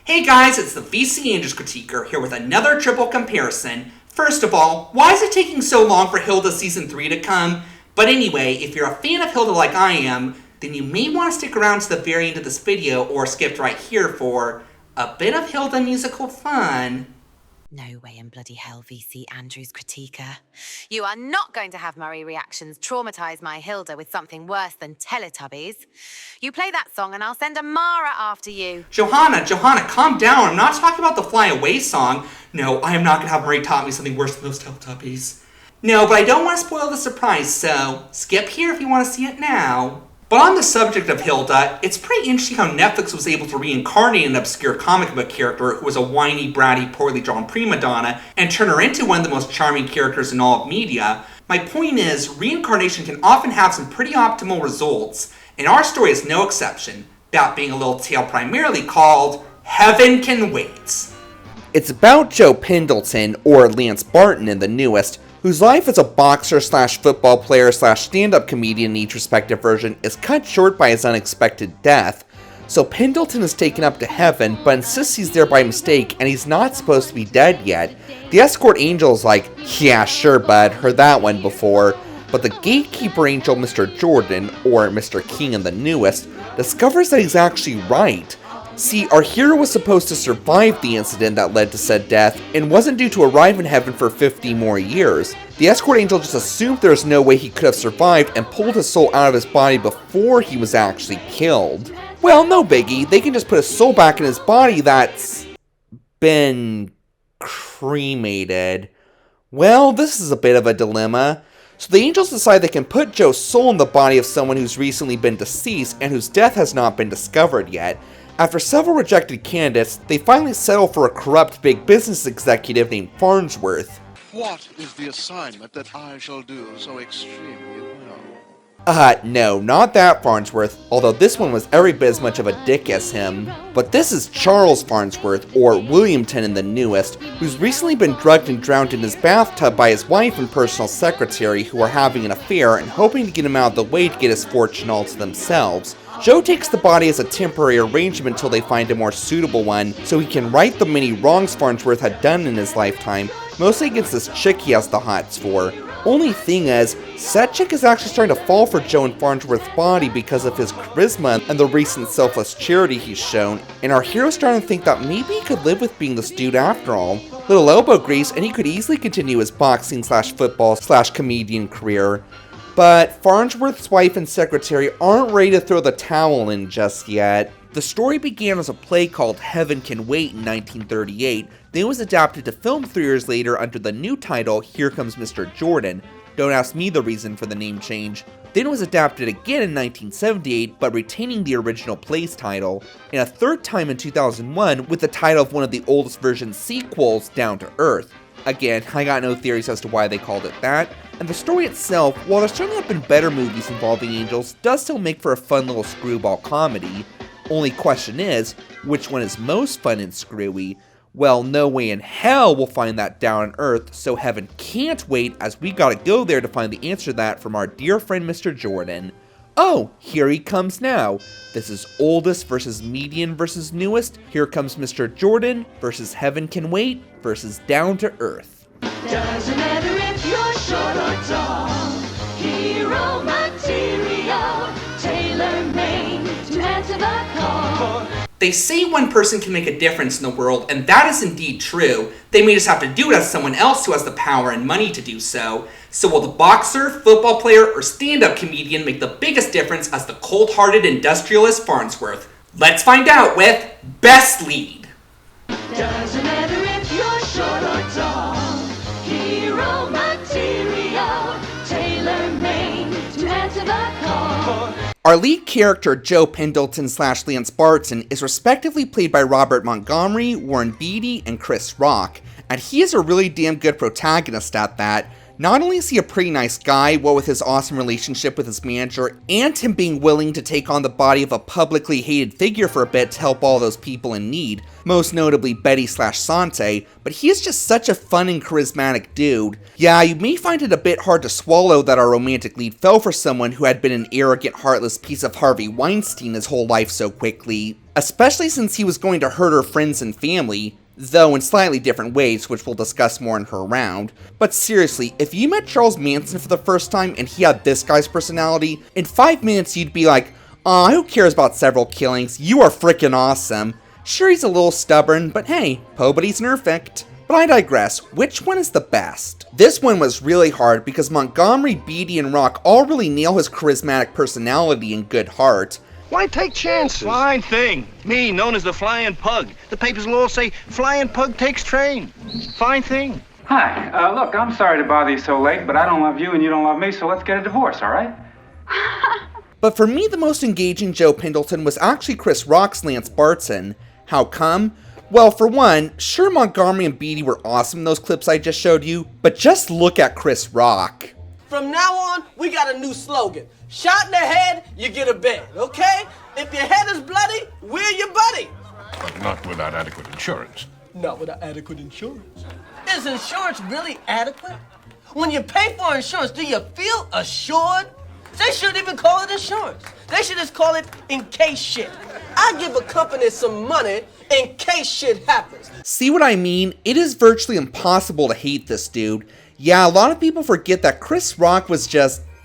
Hey guys, it's the VC Angels Critiquer here with another triple comparison. First of all, why is it taking so long for Hilda Season 3 to come? But anyway, if you're a fan of Hilda like I am, then you may want to stick around to the very end of this video or skip right here for a bit of Hilda musical fun. No way in bloody hell, VC Andrews Critiquer. You are not going to have Murray reactions traumatize my Hilda with something worse than Teletubbies. You play that song and I'll send a Mara after you. Johanna, calm down. I'm not talking about the Fly Away song. No, I am not going to have Murray taught me something worse than those Teletubbies. No, but I don't want to spoil the surprise, so skip here if you want to see it now. But on the subject of Hilda, it's pretty interesting how Netflix was able to reincarnate an obscure comic book character who was a whiny, bratty, poorly drawn prima donna and turn her into one of the most charming characters in all of media. My point is, reincarnation can often have some pretty optimal results, and our story is no exception, that being a little tale primarily called Heaven Can Wait. It's about Joe Pendleton, or Lance Barton in the newest, whose life as a boxer slash football player slash stand-up comedian in each respective version is cut short by his unexpected death. So Pendleton is taken up to heaven, but insists he's there by mistake and he's not supposed to be dead yet. The escort angel is like, yeah sure bud, heard that one before. But the gatekeeper angel Mr. Jordan, or Mr. King in the newest, discovers that he's actually right. See, our hero was supposed to survive the incident that led to said death, and wasn't due to arrive in heaven for 50 more years. The escort angel just assumed there's no way he could have survived and pulled his soul out of his body before he was actually killed. Well, no biggie, they can just put his soul back in his body that's been cremated. Well, this is a bit of a dilemma. So the angels decide they can put Joe's soul in the body of someone who's recently been deceased and whose death has not been discovered yet. After several rejected candidates, they finally settle for a corrupt big business executive named Farnsworth. What is the assignment that I shall do so extremely well? No, not that Farnsworth, although this one was every bit as much of a dick as him. But this is Charles Farnsworth, or Williamton in the newest, who's recently been drugged and drowned in his bathtub by his wife and personal secretary who are having an affair and hoping to get him out of the way to get his fortune all to themselves. Joe takes the body as a temporary arrangement until they find a more suitable one, so he can right the many wrongs Farnsworth had done in his lifetime, mostly against this chick he has the hots for. Only thing is, said chick is actually starting to fall for Joe and Farnsworth's body because of his charisma and the recent selfless charity he's shown, and our hero's starting to think that maybe he could live with being this dude after all. Little elbow grease and he could easily continue his boxing slash football slash comedian career. But Farnsworth's wife and secretary aren't ready to throw the towel in just yet. The story began as a play called Heaven Can Wait in 1938, then was adapted to film 3 years later under the new title Here Comes Mr. Jordan. Don't ask me the reason for the name change. Then was adapted again in 1978, but retaining the original play's title, and a third time in 2001 with the title of one of the oldest version sequels, Down to Earth. Again, I got no theories as to why they called it that, and the story itself, while there certainly have been better movies involving angels, does still make for a fun little screwball comedy. Only question is, which one is most fun and screwy? Well, no way in hell we'll find that down on Earth, so heaven can't wait as we gotta go there to find the answer to that from our dear friend Mr. Jordan. Oh, here he comes now. This is oldest versus median versus newest. Here comes Mr. Jordan versus Heaven Can Wait versus Down to Earth. Doesn't matter if you're short or tall, hero material, tailor-made to answer the call. They say one person can make a difference in the world, and that is indeed true. They may just have to do it as someone else who has the power and money to do so. So will the boxer, football player, or stand-up comedian make the biggest difference as the cold-hearted industrialist Farnsworth? Let's find out with Best Lead. Doesn't matter if you're short or tall, hero material, tailor-made to answer the call. Our lead character, Joe Pendleton / Lance Barton, is respectively played by Robert Montgomery, Warren Beatty, and Chris Rock, and he is a really damn good protagonist at that. Not only is he a pretty nice guy, what with his awesome relationship with his manager, and him being willing to take on the body of a publicly hated figure for a bit to help all those people in need, most notably Betty/Sante, but he is just such a fun and charismatic dude. Yeah, you may find it a bit hard to swallow that our romantic lead fell for someone who had been an arrogant, heartless piece of Harvey Weinstein his whole life so quickly, especially since he was going to hurt her friends and family, though in slightly different ways, which we'll discuss more in her round. But seriously, if you met Charles Manson for the first time and he had this guy's personality, in 5 minutes you'd be like, aw, who cares about several killings, you are frickin' awesome. Sure, he's a little stubborn, but hey, nobody's perfect. But I digress, which one is the best? This one was really hard because Montgomery, Beatty, and Rock all really nail his charismatic personality and good heart. Why take chances? Fine thing. Me, known as the Flying Pug. The papers will all say, Flying Pug takes train. Fine thing. Hi. Look, I'm sorry to bother you so late, but I don't love you and you don't love me, so let's get a divorce, all right? But for me, the most engaging Joe Pendleton was actually Chris Rock's Lance Barton. How come? Well, for one, sure Montgomery and Beatty were awesome in those clips I just showed you, but just look at Chris Rock. From now on, we got a new slogan. Shot in the head, you get a bed, okay? If your head is bloody, we're your buddy. But not without adequate insurance. Not without adequate insurance. Is insurance really adequate? When you pay for insurance, do you feel assured? They shouldn't even call it insurance. They should just call it in case shit. I give a company some money in case shit happens. See what I mean? It is virtually impossible to hate this dude. Yeah, a lot of people forget that Chris Rock was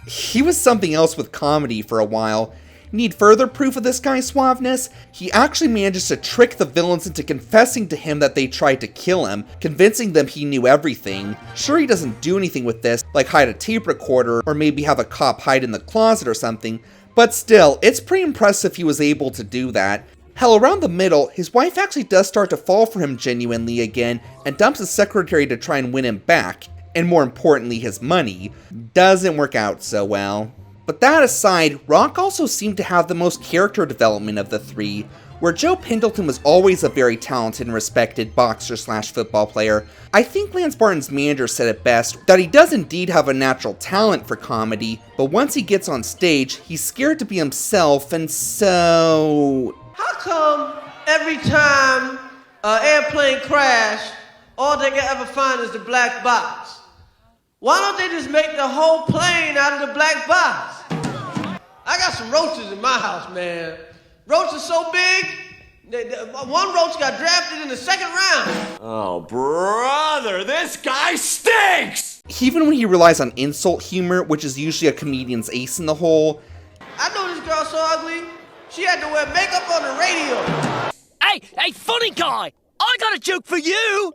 he was something else with comedy for a while. Need further proof of this guy's suaveness? He actually manages to trick the villains into confessing to him that they tried to kill him, convincing them he knew everything. Sure, he doesn't do anything with this, like hide a tape recorder or maybe have a cop hide in the closet or something, but still, it's pretty impressive he was able to do that. Hell, around the middle, his wife actually does start to fall for him genuinely again and dumps his secretary to try and win him back. And more importantly, his money. Doesn't work out so well. But that aside, Rock also seemed to have the most character development of the three, where Joe Pendleton was always a very talented and respected boxer/football player. I think Lance Barton's manager said it best, that he does indeed have a natural talent for comedy, but once he gets on stage, he's scared to be himself, and so... How come every time an airplane crashes, all they can ever find is the black box? Why don't they just make the whole plane out of the black box? I got some roaches in my house, man. Roaches so big, one roach got drafted in the second round. Oh, brother, this guy stinks! Even when he relies on insult humor, which is usually a comedian's ace in the hole. I know this girl so ugly, she had to wear makeup on the radio. Hey, funny guy, I got a joke for you.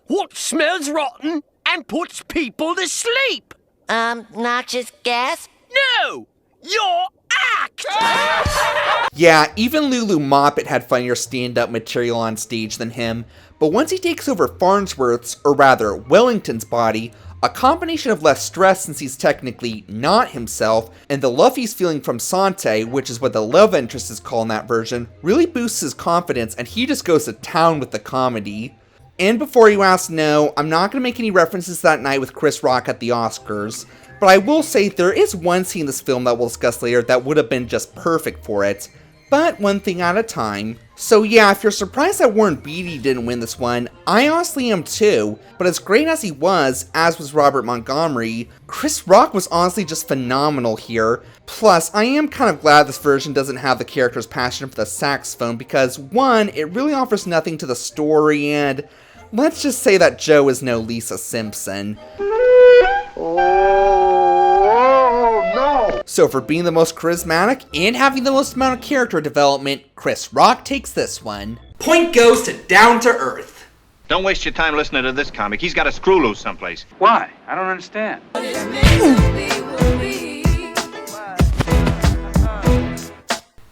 What smells rotten and puts people to sleep? Noxious gas? No, your act! Yeah, even Lulu Moppet had funnier stand-up material on stage than him, but once he takes over Farnsworth's, or rather, Wellington's body, a combination of less stress since he's technically not himself, and the love he's feeling from Sante, which is what the love interest is called in that version, really boosts his confidence and he just goes to town with the comedy. And before you ask, no, I'm not going to make any references to that night with Chris Rock at the Oscars, but I will say there is one scene in this film that we'll discuss later that would have been just perfect for it. But one thing at a time. So yeah, if you're surprised that Warren Beatty didn't win this one, I honestly am too, but as great as he was, as was Robert Montgomery, Chris Rock was honestly just phenomenal here. Plus, I am kind of glad this version doesn't have the character's passion for the saxophone because, one, it really offers nothing to the story, and let's just say that Joe is no Lisa Simpson. So for being the most charismatic and having the most amount of character development, Chris Rock takes this one. Point goes to Down to Earth. Don't waste your time listening to this comic. He's got a screw loose someplace. Why? I don't understand.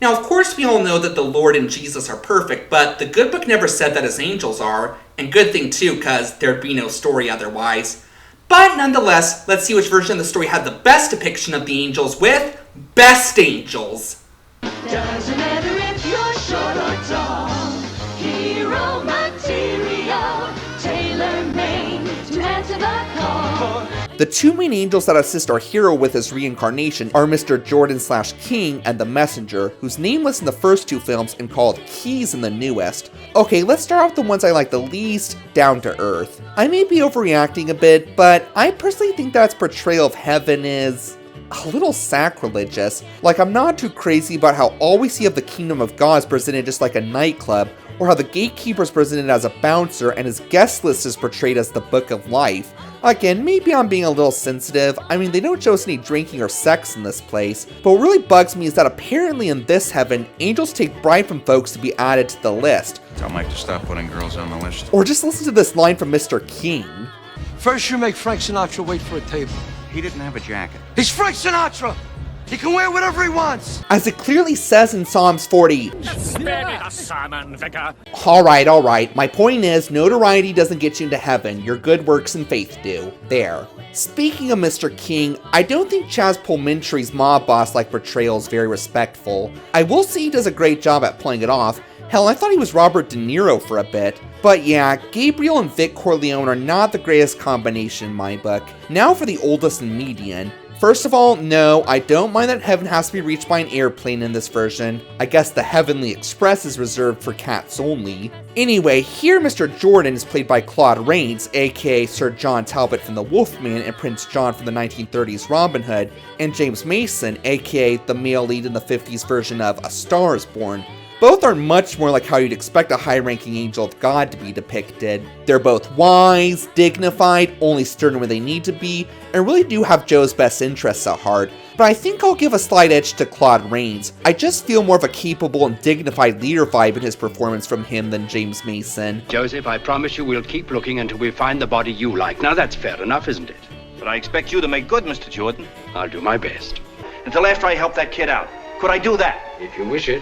Now, of course, we all know that the Lord and Jesus are perfect, but the good book never said that his angels are, and good thing too, because there'd be no story otherwise. But nonetheless, let's see which version of the story had the best depiction of the angels with Best Angels. Doesn't matter if you're short or tall, hero material, tailor-made to answer the call. The two main angels that assist our hero with his reincarnation are Mr. Jordan/King and the Messenger, who's nameless in the first two films and called Keys in the newest. Okay, let's start off the ones I like the least, Down to Earth. I may be overreacting a bit, but I personally think that its portrayal of heaven is a little sacrilegious. Like, I'm not too crazy about how all we see of the kingdom of God is presented just like a nightclub, or how the gatekeeper is presented as a bouncer and his guest list is portrayed as the book of life. Again, maybe I'm being a little sensitive. I mean, they don't show us any drinking or sex in this place, but what really bugs me is that apparently in this heaven, angels take bribe from folks to be added to the list. Tell Mike to stop putting girls on the list. Or just listen to this line from Mr. King. First you make Frank Sinatra wait for a table. He didn't have a jacket. He's Frank Sinatra! He can wear whatever he wants! As it clearly says in Psalms 40. Spare me the salmon, Vicar. Alright, my point is, notoriety doesn't get you into heaven, your good works and faith do. There. Speaking of Mr. King, I don't think Chaz Palminteri's mob boss-like portrayal is very respectful. I will say he does a great job at playing it off. Hell, I thought he was Robert De Niro for a bit. But yeah, Gabriel and Vic Corleone are not the greatest combination in my book. Now for the oldest and median. First of all, no, I don't mind that heaven has to be reached by an airplane in this version. I guess the Heavenly Express is reserved for cats only. Anyway, here Mr. Jordan is played by Claude Rains, aka Sir John Talbot from The Wolfman and Prince John from the 1930s Robin Hood, and James Mason, aka the male lead in the 50s version of A Star is Born. Both are much more like how you'd expect a high-ranking angel of God to be depicted. They're both wise, dignified, only stern when they need to be, and really do have Joe's best interests at heart. But I think I'll give a slight edge to Claude Rains. I just feel more of a capable and dignified leader vibe in his performance from him than James Mason. Joseph, I promise you we'll keep looking until we find the body you like. Now that's fair enough, isn't it? But I expect you to make good, Mr. Jordan. I'll do my best. Until after I help that kid out. Could I do that? If you wish it.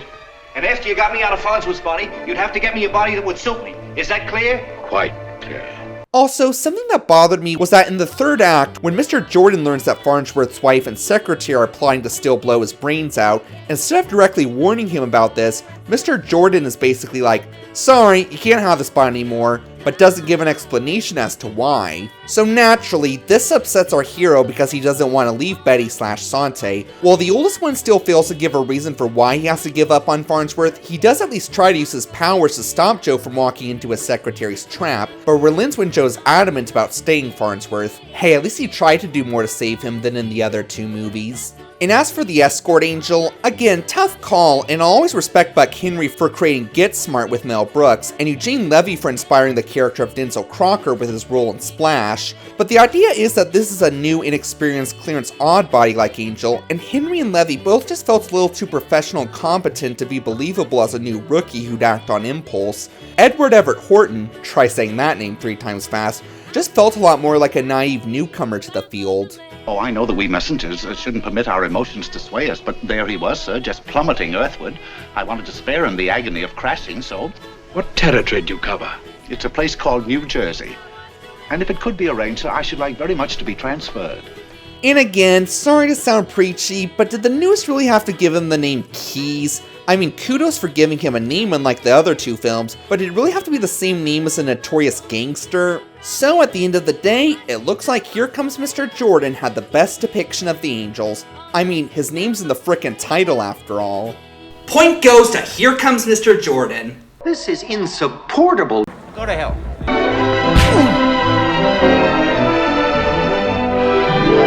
And after you got me out of Farnsworth's body, you'd have to get me a body that would suit me. Is that clear? Quite clear. Also, something that bothered me was that in the third act, when Mr. Jordan learns that Farnsworth's wife and secretary are plotting to still blow his brains out, instead of directly warning him about this, Mr. Jordan is basically like, sorry, you can't have this body anymore, but doesn't give an explanation as to why. So naturally, this upsets our hero because he doesn't want to leave Betty/Sante. While the oldest one still fails to give a reason for why he has to give up on Farnsworth, he does at least try to use his powers to stop Joe from walking into his secretary's trap, but relents when Joe's adamant about staying Farnsworth. Hey, at least he tried to do more to save him than in the other two movies. And as for the escort angel, again, tough call, and I'll always respect Buck Henry for creating Get Smart with Mel Brooks, and Eugene Levy for inspiring the character of Denzel Crocker with his role in Splash. But the idea is that this is a new, inexperienced Clarence Oddbody-like angel, and Henry and Levy both just felt a little too professional and competent to be believable as a new rookie who'd act on impulse. Edward Everett Horton, try saying that name 3 times fast, just felt a lot more like a naive newcomer to the field. Oh, I know that we messengers shouldn't permit our emotions to sway us, but there he was, sir, just plummeting earthward. I wanted to spare him the agony of crashing, so... What territory do you cover? It's a place called New Jersey. And if it could be arranged, sir, I should like very much to be transferred. And again, sorry to sound preachy, but did the newest really have to give him the name Keys? I mean, kudos for giving him a name unlike the other two films, but did it really have to be the same name as a notorious gangster? So at the end of the day, it looks like Here Comes Mr. Jordan had the best depiction of the angels. I mean, his name's in the frickin' title after all. Point goes to Here Comes Mr. Jordan. This is insupportable. Go to hell.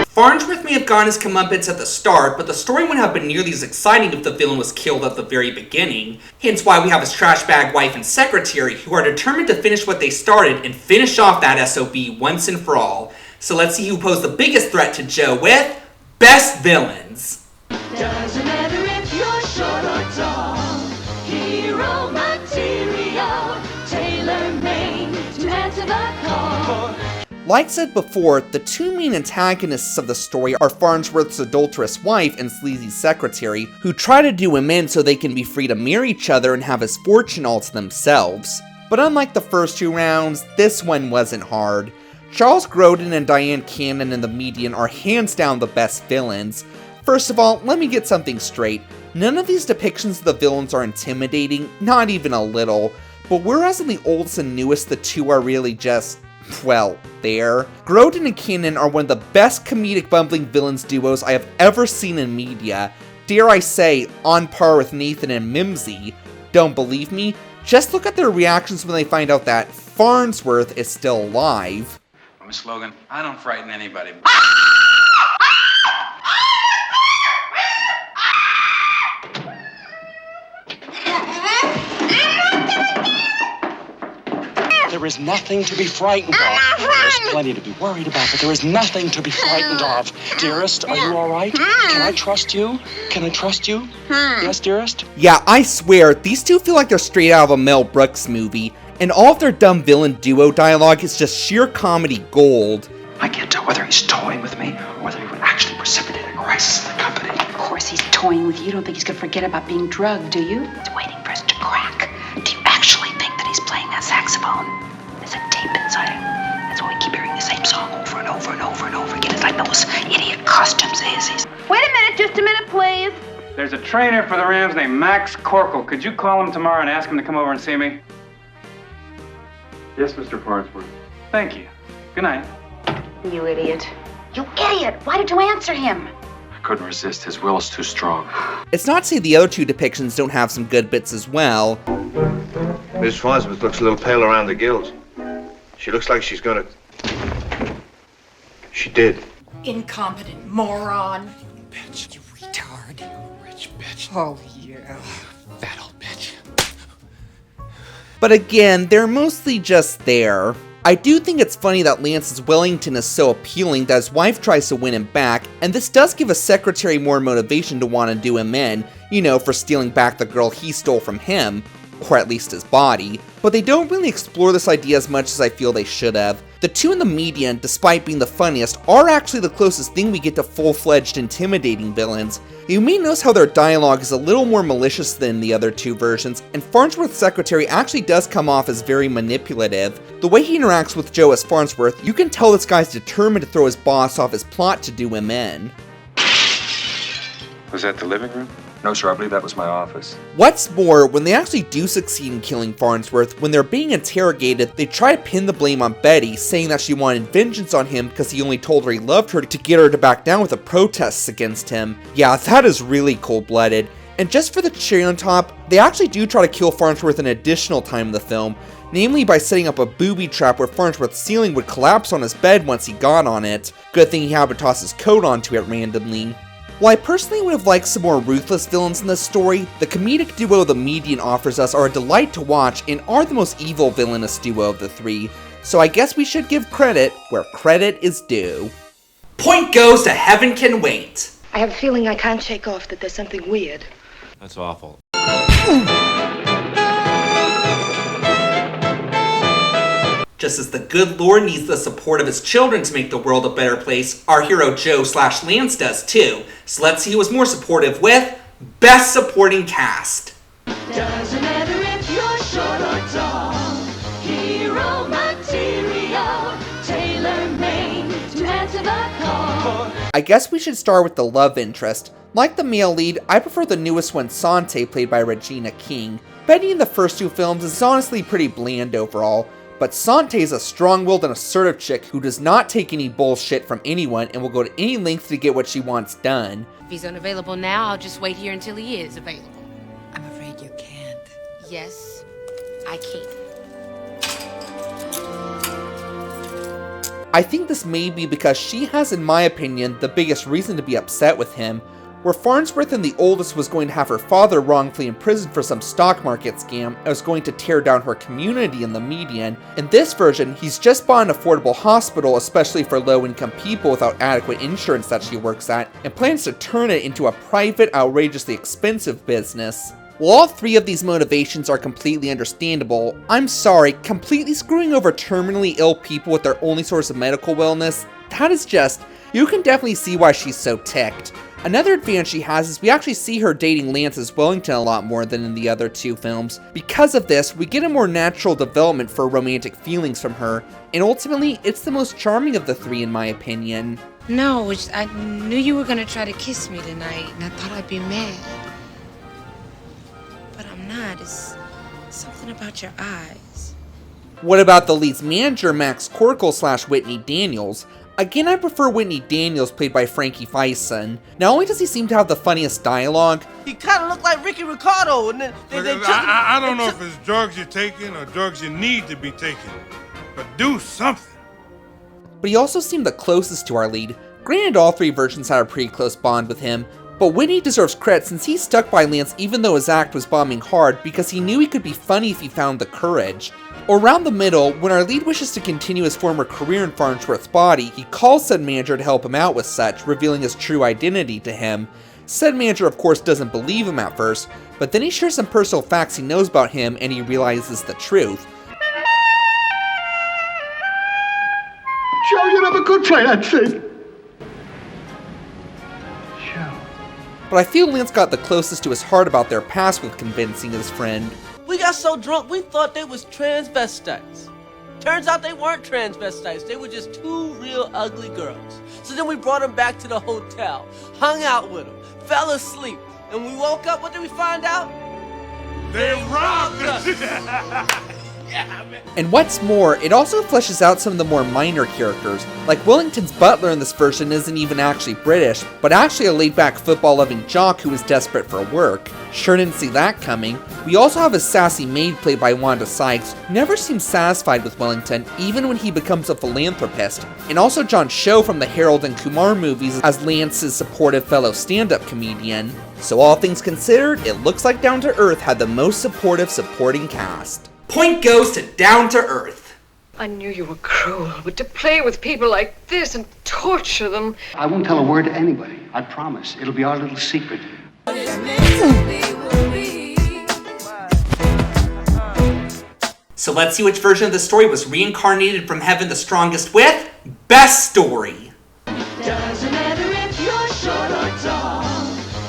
Farnsworth may have gotten his comeuppance at the start, but the story wouldn't have been nearly as exciting if the villain was killed at the very beginning. Hence why we have his trash bag wife and secretary, who are determined to finish what they started and finish off that SOB once and for all. So let's see who posed the biggest threat to Joe with Best Villains. Doesn't matter if you're short or tall, hero material, tailor-made to answer the call. Like said before, the two main antagonists of the story are Farnsworth's adulterous wife and sleazy secretary, who try to do him in so they can be free to marry each other and have his fortune all to themselves. But unlike the first two rounds, this one wasn't hard. Charles Grodin and Diane Cannon in the median are hands down the best villains. First of all, let me get something straight. None of these depictions of the villains are intimidating, not even a little. But whereas in the oldest and newest the two are really just Well, there. Grodin and Cannon are one of the best comedic bumbling villains duos I have ever seen in media. Dare I say, on par with Nathan and Mimsy. Don't believe me? Just look at their reactions when they find out that Farnsworth is still alive. Miss Logan, I don't frighten anybody. There is nothing to be frightened of. There's plenty to be worried about, but there is nothing to be frightened of. Dearest, are you all right? Can I trust you? Can I trust you? Yes, dearest? Yeah, I swear, these two feel like they're straight out of a Mel Brooks movie, and all of their dumb villain duo dialogue is just sheer comedy gold. I can't tell whether he's toying with me or whether he would actually precipitate a crisis in the company. Of course he's toying with you. You don't think he's gonna forget about being drugged, do you? He's waiting for us to crack. Do you actually think that he's playing that saxophone? There's a tape inside it. That's why we keep hearing the same song over and over and over and over again. It's like those idiot costumes of his. Wait a minute, just a minute, please. There's a trainer for the Rams named Max Corkle. Could you call him tomorrow and ask him to come over and see me? Yes, Mr. Farnsworth. Thank you. Good night. You idiot. You idiot! Why did you answer him? I couldn't resist. His will is too strong. It's not to say the other two depictions don't have some good bits as well. Miss Farnsworth looks a little pale around the gills. She looks like she's gonna... She did. Incompetent moron. Bitch, you retard. Rich bitch. Oh, yeah. Fat old bitch. But again, they're mostly just there. I do think it's funny that Lance's Wellington is so appealing that his wife tries to win him back, and this does give a secretary more motivation to want to do him in, you know, for stealing back the girl he stole from him, or at least his body, but they don't really explore this idea as much as I feel they should have. The two in the median, despite being the funniest, are actually the closest thing we get to full-fledged intimidating villains. You may notice how their dialogue is a little more malicious than the other two versions, and Farnsworth's secretary actually does come off as very manipulative. The way he interacts with Joe as Farnsworth, you can tell this guy's determined to throw his boss off his plot to do him in. Was that the living room? No, sir, I believe that was my office. What's more, when they actually do succeed in killing Farnsworth, when they're being interrogated, they try to pin the blame on Betty, saying that she wanted vengeance on him because he only told her he loved her to get her to back down with the protests against him. Yeah, that is really cold-blooded. And just for the cherry on top, they actually do try to kill Farnsworth an additional time in the film, namely by setting up a booby trap where Farnsworth's ceiling would collapse on his bed once he got on it. Good thing he happened to toss his coat onto it randomly. While I personally would have liked some more ruthless villains in this story, the comedic duo the median offers us are a delight to watch and are the most evil villainous duo of the three, so I guess we should give credit where credit is due. Point goes to Heaven Can Wait. I have a feeling I can't shake off that there's something weird. That's awful. Just as the good Lord needs the support of his children to make the world a better place, our hero Joe/Lance does too. So let's see who was more supportive with Best Supporting Cast. Doesn't matter if you're short or tall. Hero material, tailor-made to answer the call. I guess we should start with the love interest. Like the male lead, I prefer the newest one, Sante, played by Regina King. Betty in the first two films is honestly pretty bland overall, but Sante is a strong-willed and assertive chick who does not take any bullshit from anyone and will go to any length to get what she wants done. If he's unavailable now, I'll just wait here until he is available. I'm afraid you can't. Yes, I can. I think this may be because she has, in my opinion, the biggest reason to be upset with him. Where Farnsworth in the oldest was going to have her father wrongfully imprisoned for some stock market scam and was going to tear down her community in the median, in this version, he's just bought an affordable hospital, especially for low-income people without adequate insurance that she works at, and plans to turn it into a private, outrageously expensive business. While all three of these motivations are completely understandable, I'm sorry, completely screwing over terminally ill people with their only source of medical wellness, that is just, you can definitely see why she's so ticked. Another advantage she has is we actually see her dating Lance's Wellington a lot more than in the other two films. Because of this, we get a more natural development for romantic feelings from her, and ultimately, it's the most charming of the three in my opinion. No, I knew you were gonna try to kiss me tonight, and I thought I'd be mad. But I'm not. It's something about your eyes. What about the lead's manager, Max Corkle / Whitney Daniels? Again, I prefer Whitney Daniels, played by Frankie Faison. Not only does he seem to have the funniest dialogue, He kind of looked like Ricky Ricardo, and then they took him. I don't know if it's drugs you're taking or drugs you need to be taking, but do something. but he also seemed the closest to our lead. Granted, all three versions had a pretty close bond with him, but Whitney deserves credit since he stuck by Lance even though his act was bombing hard because he knew he could be funny if he found the courage. Or around the middle, when our lead wishes to continue his former career in Farnsworth's body, he calls said manager to help him out with such, revealing his true identity to him. Said manager of course doesn't believe him at first, but then he shares some personal facts he knows about him and he realizes the truth. Joe, you never could play that thing. But I feel Lance got the closest to his heart about their past with convincing his friend. We got so drunk we thought they was transvestites. Turns out they weren't transvestites. They were just two real ugly girls. So then we brought them back to the hotel, hung out with them, fell asleep, and we woke up. What did we find out? They robbed us. And what's more, it also fleshes out some of the more minor characters, like Wellington's butler in this version isn't even actually British, but actually a laid-back football-loving jock who is desperate for work. Sure didn't see that coming. We also have a sassy maid played by Wanda Sykes, who never seems satisfied with Wellington, even when he becomes a philanthropist, and also John Cho from the Harold and Kumar movies as Lance's supportive fellow stand-up comedian. So all things considered, it looks like Down to Earth had the most supportive supporting cast. Point goes to Down to Earth. I knew you were cruel, but to play with people like this and torture them. I won't tell a word to anybody. I promise. It'll be our little secret. So let's see which version of the story was reincarnated from heaven the strongest with Best Story. Doesn't matter if you're short or tall.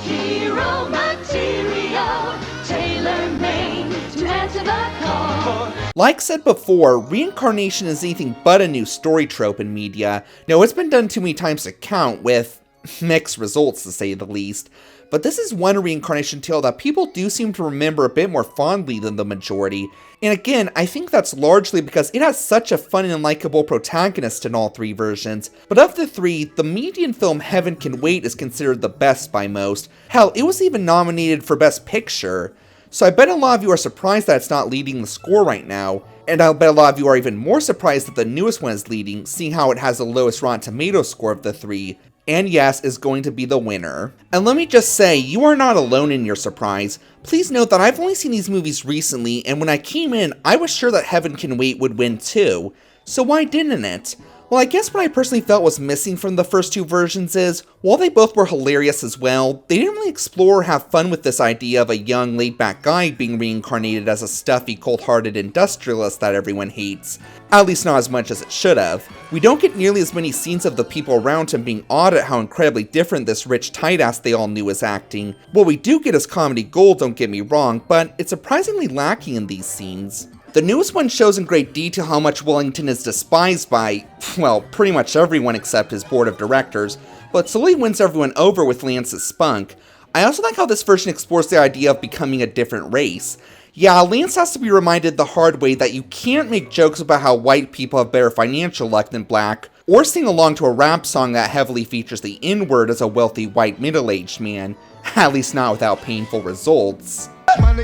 Hero material, tailor-made to answer the call. Like said before, reincarnation is anything but a new story trope in media. Now, it's been done too many times to count, with mixed results to say the least. But this is one reincarnation tale that people do seem to remember a bit more fondly than the majority. And again, I think that's largely because it has such a fun and likable protagonist in all three versions. But of the three, the median film Heaven Can Wait is considered the best by most. Hell, it was even nominated for Best Picture. So I bet a lot of you are surprised that it's not leading the score right now. And I'll bet a lot of you are even more surprised that the newest one is leading, seeing how it has the lowest Rotten Tomatoes score of the three. And yes, is going to be the winner. And let me just say, you are not alone in your surprise. Please note that I've only seen these movies recently, and when I came in, I was sure that Heaven Can Wait would win too. So why didn't it? Well, I guess what I personally felt was missing from the first two versions is, while they both were hilarious as well, they didn't really explore or have fun with this idea of a young, laid-back guy being reincarnated as a stuffy, cold-hearted industrialist that everyone hates. At least not as much as it should have. We don't get nearly as many scenes of the people around him being awed at how incredibly different this rich tight-ass they all knew is acting. What we do get is comedy gold, don't get me wrong, but it's surprisingly lacking in these scenes. The newest one shows in great detail how much Wellington is despised by, well, pretty much everyone except his board of directors, but slowly wins everyone over with Lance's spunk. I also like how this version explores the idea of becoming a different race. Yeah, Lance has to be reminded the hard way that you can't make jokes about how white people have better financial luck than black, or sing along to a rap song that heavily features the N-word as a wealthy white middle-aged man, at least not without painful results.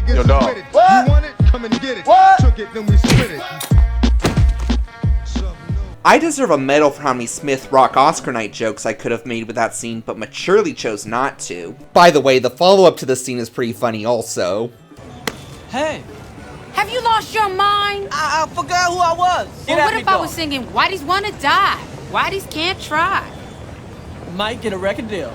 Yo, dog. What? You want it? Come and get it. What? Took it, then we split it. I deserve a medal for how many Smith Rock Oscar night jokes I could have made with that scene, but maturely chose not to. By the way, the follow-up to this scene is pretty funny also. Hey, Have you lost your mind? I forgot who I was. Well, what if I was singing Whiteys Wanna Die? Whiteys Can't Try. Might get a record deal.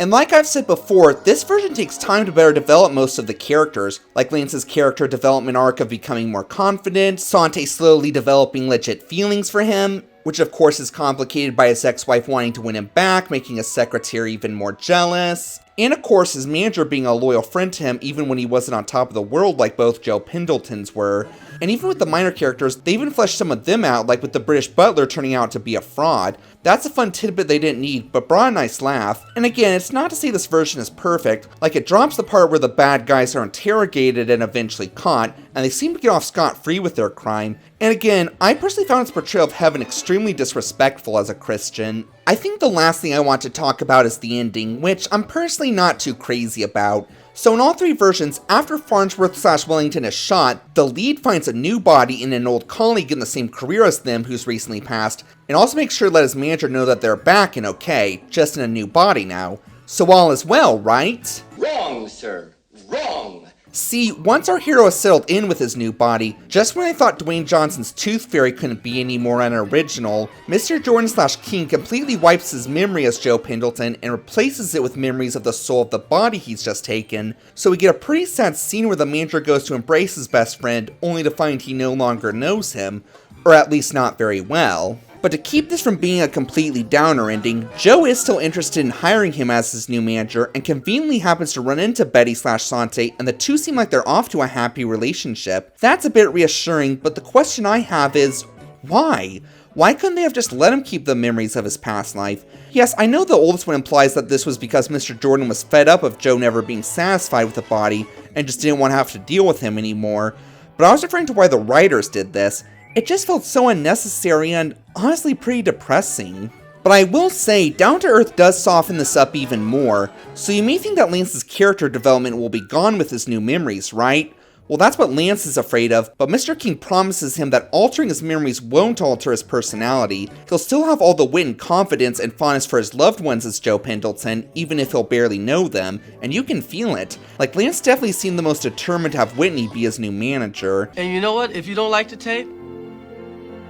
And like I've said before, this version takes time to better develop most of the characters, like Lance's character development arc of becoming more confident, Sante slowly developing legit feelings for him, which of course is complicated by his ex-wife wanting to win him back, making his secretary even more jealous, And of course, his manager being a loyal friend to him even when he wasn't on top of the world like both Joe Pendleton's were. And even with the minor characters, they even fleshed some of them out, like with the British butler turning out to be a fraud. That's a fun tidbit they didn't need, but brought a nice laugh. And again, it's not to say this version is perfect, like it drops the part where the bad guys are interrogated and eventually caught, and they seem to get off scot-free with their crime. And again, I personally found its portrayal of heaven extremely disrespectful as a Christian. I think the last thing I want to talk about is the ending, which I'm personally not too crazy about. So in all three versions, after Farnsworth/Wellington is shot, the lead finds a new body in an old colleague in the same career as them who's recently passed, and also makes sure to let his manager know that they're back and okay, just in a new body now. So all is well, right? Wrong, sir. Wrong. See, once our hero is settled in with his new body, just when I thought Dwayne Johnson's Tooth Fairy couldn't be any more unoriginal, Mr. Jordan/King completely wipes his memory as Joe Pendleton and replaces it with memories of the soul of the body he's just taken, so we get a pretty sad scene where the manager goes to embrace his best friend, only to find he no longer knows him, or at least not very well. But to keep this from being a completely downer ending, Joe is still interested in hiring him as his new manager and conveniently happens to run into Betty/Sante, and the two seem like they're off to a happy relationship. That's a bit reassuring, but the question I have is, why? Why couldn't they have just let him keep the memories of his past life? Yes, I know the oldest one implies that this was because Mr. Jordan was fed up of Joe never being satisfied with the body and just didn't want to have to deal with him anymore, but I was referring to why the writers did this. It just felt so unnecessary and honestly pretty depressing. But I will say, Down to Earth does soften this up even more, so you may think that Lance's character development will be gone with his new memories, right? Well, that's what Lance is afraid of, but Mr. King promises him that altering his memories won't alter his personality. He'll still have all the wit and confidence and fondness for his loved ones as Joe Pendleton, even if he'll barely know them, and you can feel it. Like, Lance definitely seemed the most determined to have Whitney be his new manager. And you know what? If you don't like the tape,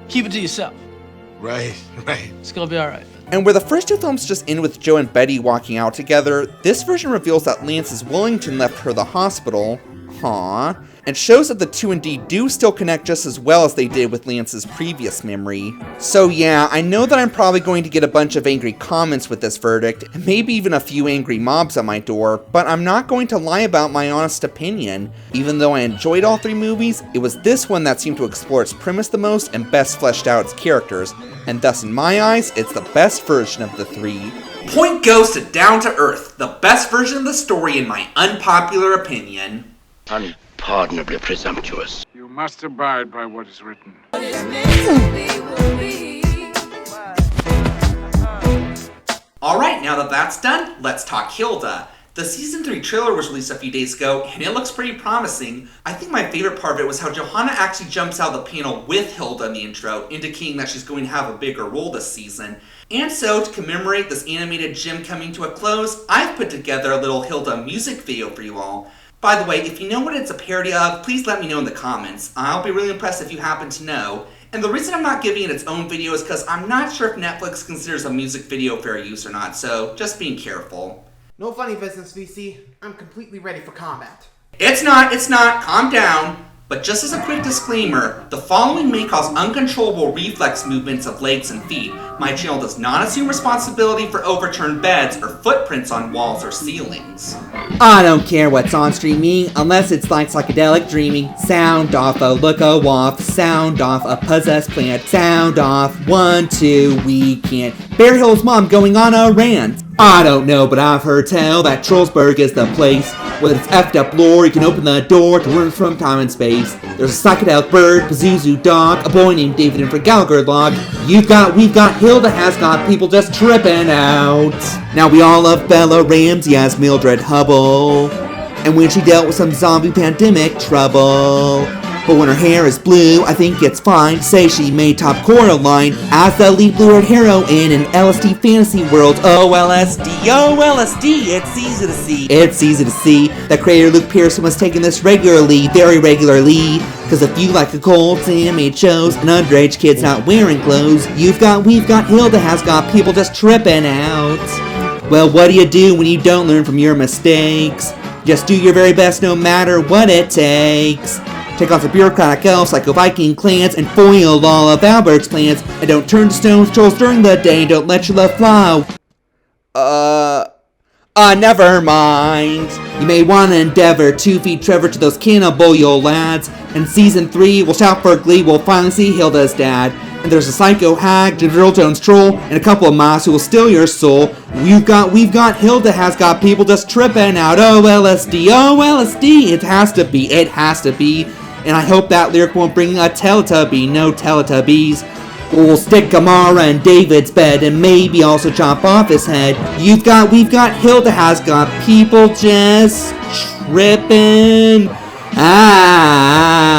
keep it to yourself. Right. It's gonna be alright. And where the first two films just end with Joe and Betty walking out together, this version reveals that Lance's Wellington left her the hospital. Aww. And shows that the two indeed do still connect just as well as they did with Lance's previous memory. So yeah, I know that I'm probably going to get a bunch of angry comments with this verdict, and maybe even a few angry mobs at my door, but I'm not going to lie about my honest opinion. Even though I enjoyed all three movies, it was this one that seemed to explore its premise the most and best fleshed out its characters, and thus in my eyes, it's the best version of the three. Point goes to Down to Earth, the best version of the story in my unpopular opinion. Unpardonably presumptuous. You must abide by what is written. Alright, now that that's done, let's talk Hilda. The Season 3 trailer was released a few days ago, and it looks pretty promising. I think my favorite part of it was how Johanna actually jumps out of the panel with Hilda in the intro, indicating that she's going to have a bigger role this season. And so, to commemorate this animated gem coming to a close, I've put together a little Hilda music video for you all. By the way, if you know what it's a parody of, please let me know in the comments. I'll be really impressed if you happen to know. And the reason I'm not giving it its own video is because I'm not sure if Netflix considers a music video fair use or not, so just being careful. No funny business, VC. I'm completely ready for combat. It's not, calm down. But just as a quick disclaimer, the following may cause uncontrollable reflex movements of legs and feet. My channel does not assume responsibility for overturned beds or footprints on walls or ceilings. I don't care what's on streaming, unless it's like psychedelic dreaming. Sound off a look-a-waff, sound off a possessed plant, sound off 1, 2, we can't. Bear Hill's mom going on a rant. I don't know, but I've heard tell that Trollsburg is the place. With its effed up lore, you can open the door to worms from time and space. There's a psychedelic bird, Pazuzu dog, a boy named David and Gallagher log. We've got, Hilda has got people just tripping out. Now we all love Bella Ramsey as Mildred Hubble, and when she dealt with some zombie pandemic trouble. But when her hair is blue, I think it's fine to say she made top Coraline as the lead blue-haired hero in an LSD fantasy world. Oh LSD, it's easy to see. It's easy to see that creator Luke Pearson was taking this regularly, very regularly. Cause if you like occult animated shows and underage kids not wearing clothes, we've got Hilda has got people just tripping out. Well, what do you do when you don't learn from your mistakes? Just do your very best no matter what it takes. Take off the bureaucratic elves, psycho Viking clans, and foil all of Albert's plans. And don't turn to stone trolls during the day, and don't let your love fly. Never mind. You may want to endeavor to feed Trevor to those cannibal lads. In season 3, we'll shout for glee, we'll finally see Hilda's dad. And there's a psycho hag, Drill Jones troll, and a couple of moths who will steal your soul. We've got Hilda has got people just tripping out. Oh LSD, it has to be. And I hope that lyric won't bring a Teletubby, no Teletubbies. We'll stick Amara in David's bed and maybe also chop off his head. We've got Hilda has got people just tripping out.